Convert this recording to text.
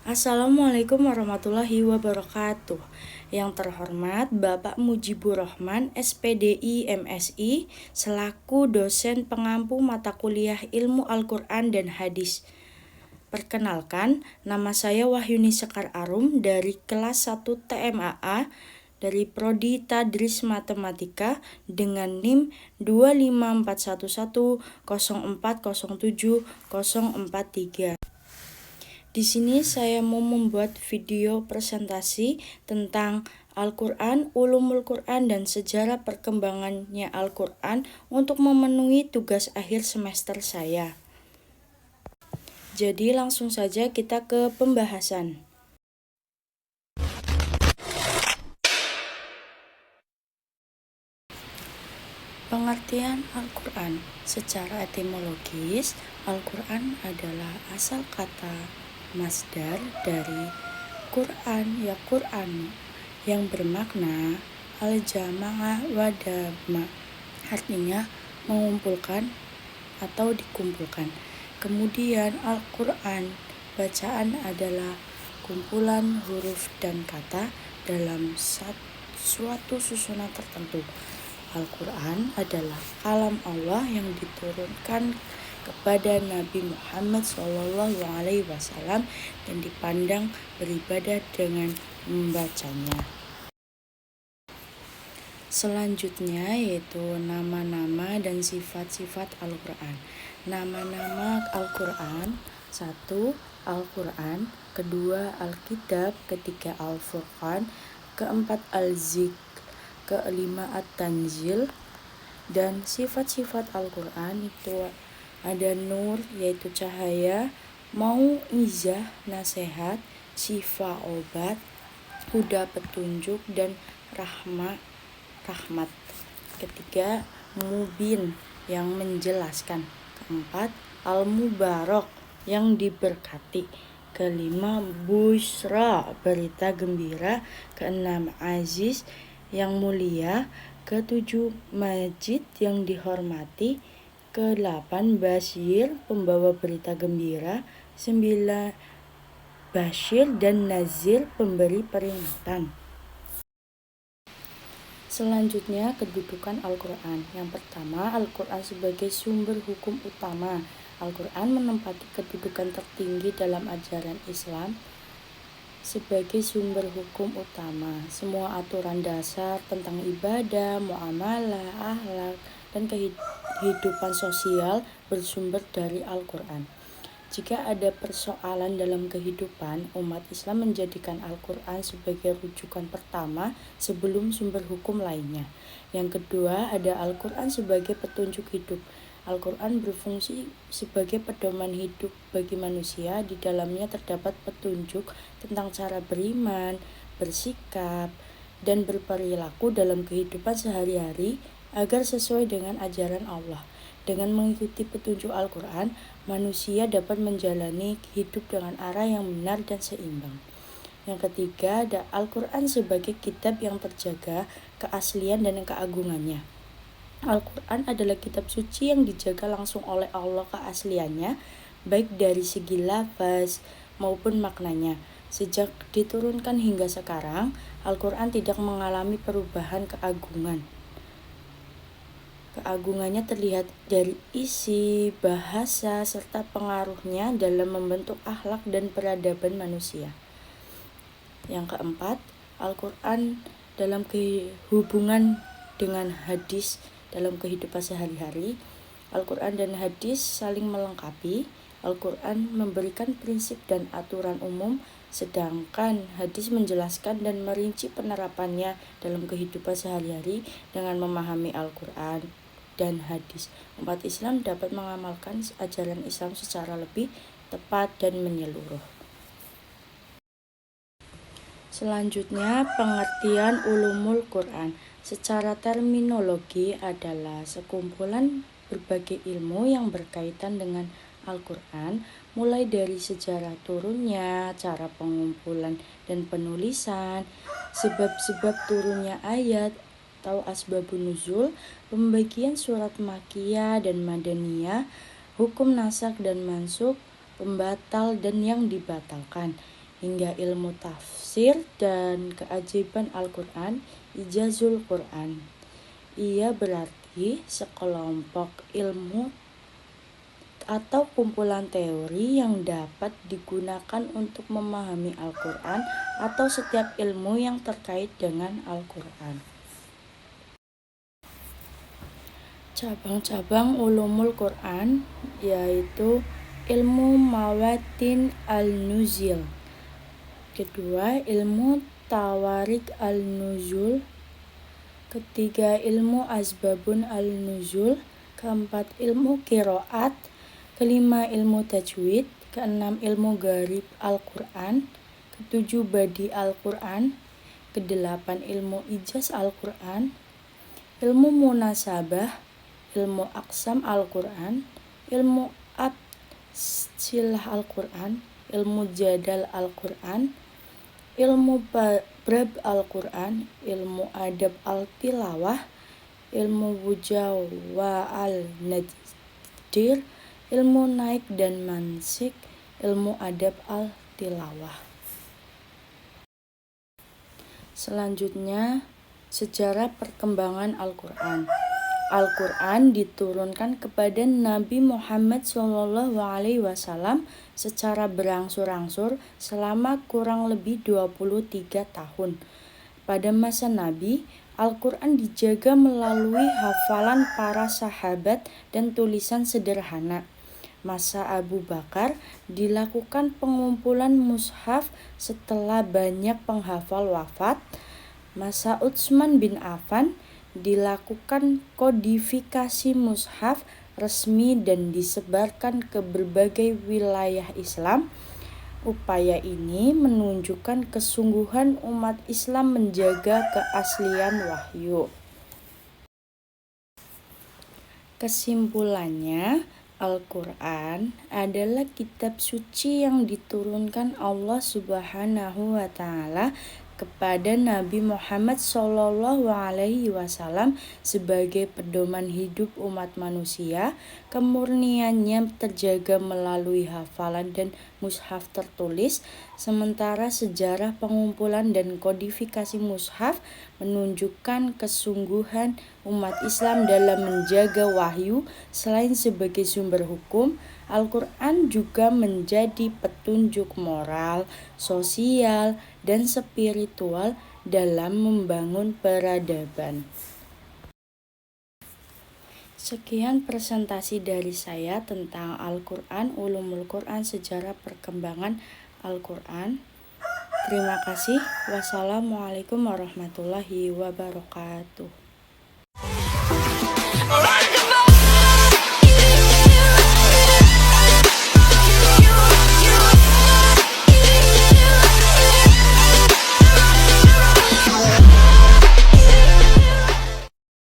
Assalamualaikum warahmatullahi wabarakatuh. Yang terhormat Bapak Mujibur Rahman, SPDI MSI, selaku dosen pengampu mata kuliah Ilmu Al-Quran dan Hadis. Perkenalkan, nama saya Wahyuni Sekar Arum dari kelas 1 TMAA dari Prodi Tadris Matematika dengan NIM 25110407043. Di sini saya mau membuat video presentasi tentang Al-Quran, Ulumul Quran, dan sejarah perkembangannya Al-Quran untuk memenuhi tugas akhir semester saya. Jadi langsung saja kita ke pembahasan. Pengertian Al-Quran. Secara etimologis, Al-Quran adalah asal kata masdar dari Quran ya Quran yang bermakna al-jama'ah wa dama, artinya mengumpulkan atau dikumpulkan. Kemudian Al-Quran bacaan adalah kumpulan huruf dan kata dalam suatu susunan tertentu. Al-Quran adalah kalam Allah yang diturunkan kepada Nabi Muhammad SAW dan dipandang beribadah dengan membacanya. Selanjutnya yaitu nama-nama dan sifat-sifat Al-Quran. Nama-nama Al-Quran: 1. Al-Quran, kedua Al-Kitab, ketiga Al-Furqan, keempat Al-Zikr, kelima At-Tanzil. Dan sifat-sifat Al-Quran itu ada nur yaitu cahaya, mau'izah nasihat, syifa obat, huda petunjuk, dan rahmat. Ketiga mubin yang menjelaskan. Keempat al-mubarak yang diberkati. Kelima busyra berita gembira. Keenam aziz yang mulia. Ketujuh majid yang dihormati. Ke-8 basyir pembawa berita gembira. 9 basyir dan nazir pemberi peringatan. Selanjutnya kedudukan Al-Quran. Yang pertama, Al-Quran sebagai sumber hukum utama. Al-Quran menempati kedudukan tertinggi dalam ajaran Islam sebagai sumber hukum utama. Semua aturan dasar tentang ibadah, muamalah, akhlak, dan kehidupan sosial bersumber dari Al-Quran. Jika ada persoalan dalam kehidupan, umat Islam menjadikan Al-Quran sebagai rujukan pertama sebelum sumber hukum lainnya. Yang kedua, ada Al-Quran sebagai petunjuk hidup. Al-Quran berfungsi sebagai pedoman hidup bagi manusia. Di dalamnya terdapat petunjuk tentang cara beriman, bersikap, dan berperilaku dalam kehidupan sehari-hari agar sesuai dengan ajaran Allah. Dengan mengikuti petunjuk Al-Quran, manusia dapat menjalani hidup dengan arah yang benar dan seimbang. Yang ketiga, ada Al-Quran sebagai kitab yang terjaga keaslian dan keagungannya. Al-Quran adalah kitab suci yang dijaga langsung oleh Allah keasliannya, baik dari segi lafaz maupun maknanya. Sejak diturunkan hingga sekarang, Al-Quran tidak mengalami perubahan keagungan. Keagungannya terlihat dari isi, bahasa, serta pengaruhnya dalam membentuk akhlak dan peradaban manusia. Yang keempat, Al-Quran dalam hubungan dengan hadis dalam kehidupan sehari-hari. Al-Quran dan hadis saling melengkapi. Al-Quran memberikan prinsip dan aturan umum, sedangkan hadis menjelaskan dan merinci penerapannya dalam kehidupan sehari-hari. Dengan memahami Al-Quran dan hadis, umat Islam dapat mengamalkan ajaran Islam secara lebih tepat dan menyeluruh. Selanjutnya, pengertian ulumul Quran. Secara terminologi adalah sekumpulan berbagai ilmu yang berkaitan dengan Al-Quran, mulai dari sejarah turunnya, cara pengumpulan dan penulisan, sebab-sebab turunnya ayat atau asbabun nuzul, pembagian surat Makkiyah dan Madaniyah, hukum naskh dan mansukh, pembatal dan yang dibatalkan. hingga ilmu tafsir dan keajaiban Al-Quran, ijazul Quran. Ia berarti sekelompok ilmu atau kumpulan teori yang dapat digunakan untuk memahami Al-Quran atau setiap ilmu yang terkait dengan Al-Quran. Cabang-cabang ulumul Quran yaitu ilmu mawatin al-nuzul. Kedua, ilmu tawarik al-nuzul. Ketiga, ilmu asbabun al-nuzul. Keempat, ilmu qiraat. Kelima, ilmu tajwid. Keenam, ilmu gharib Al-Quran. Ketujuh, badi Al-Quran. Kedelapan, ilmu ijaz Al-Quran. Ilmu munasabah, ilmu aqsam Al-Quran, ilmu absilah Al-Quran, ilmu jadal Al-Quran, ilmu bab Al-Quran, ilmu adab al-tilawah, ilmu wujawa al-najdir, ilmu naik dan mansik, ilmu adab al-tilawah. Selanjutnya, sejarah perkembangan Al-Quran. Al-Quran diturunkan kepada Nabi Muhammad SAW secara berangsur-angsur selama kurang lebih 23 tahun. Pada masa Nabi, Al-Quran dijaga melalui hafalan para sahabat dan tulisan sederhana. Masa Abu Bakar dilakukan pengumpulan mushaf setelah banyak penghafal wafat. Masa Utsman bin Affan dilakukan kodifikasi mushaf resmi dan disebarkan ke berbagai wilayah Islam. Upaya ini menunjukkan kesungguhan umat Islam menjaga keaslian wahyu. Kesimpulannya, Al-Quran adalah kitab suci yang diturunkan Allah Subhanahu wa Ta'ala kepada Nabi Muhammad SAW sebagai pedoman hidup umat manusia. Kemurniannya terjaga melalui hafalan dan mushaf tertulis, sementara sejarah pengumpulan dan kodifikasi mushaf menunjukkan kesungguhan umat Islam dalam menjaga wahyu. Selain sebagai sumber hukum, Al-Quran juga menjadi petunjuk moral, sosial, dan spiritual dalam membangun peradaban. Sekian presentasi dari saya tentang Al-Quran, ulumul Quran, sejarah perkembangan Al-Quran. Terima kasih. Wassalamualaikum warahmatullahi wabarakatuh.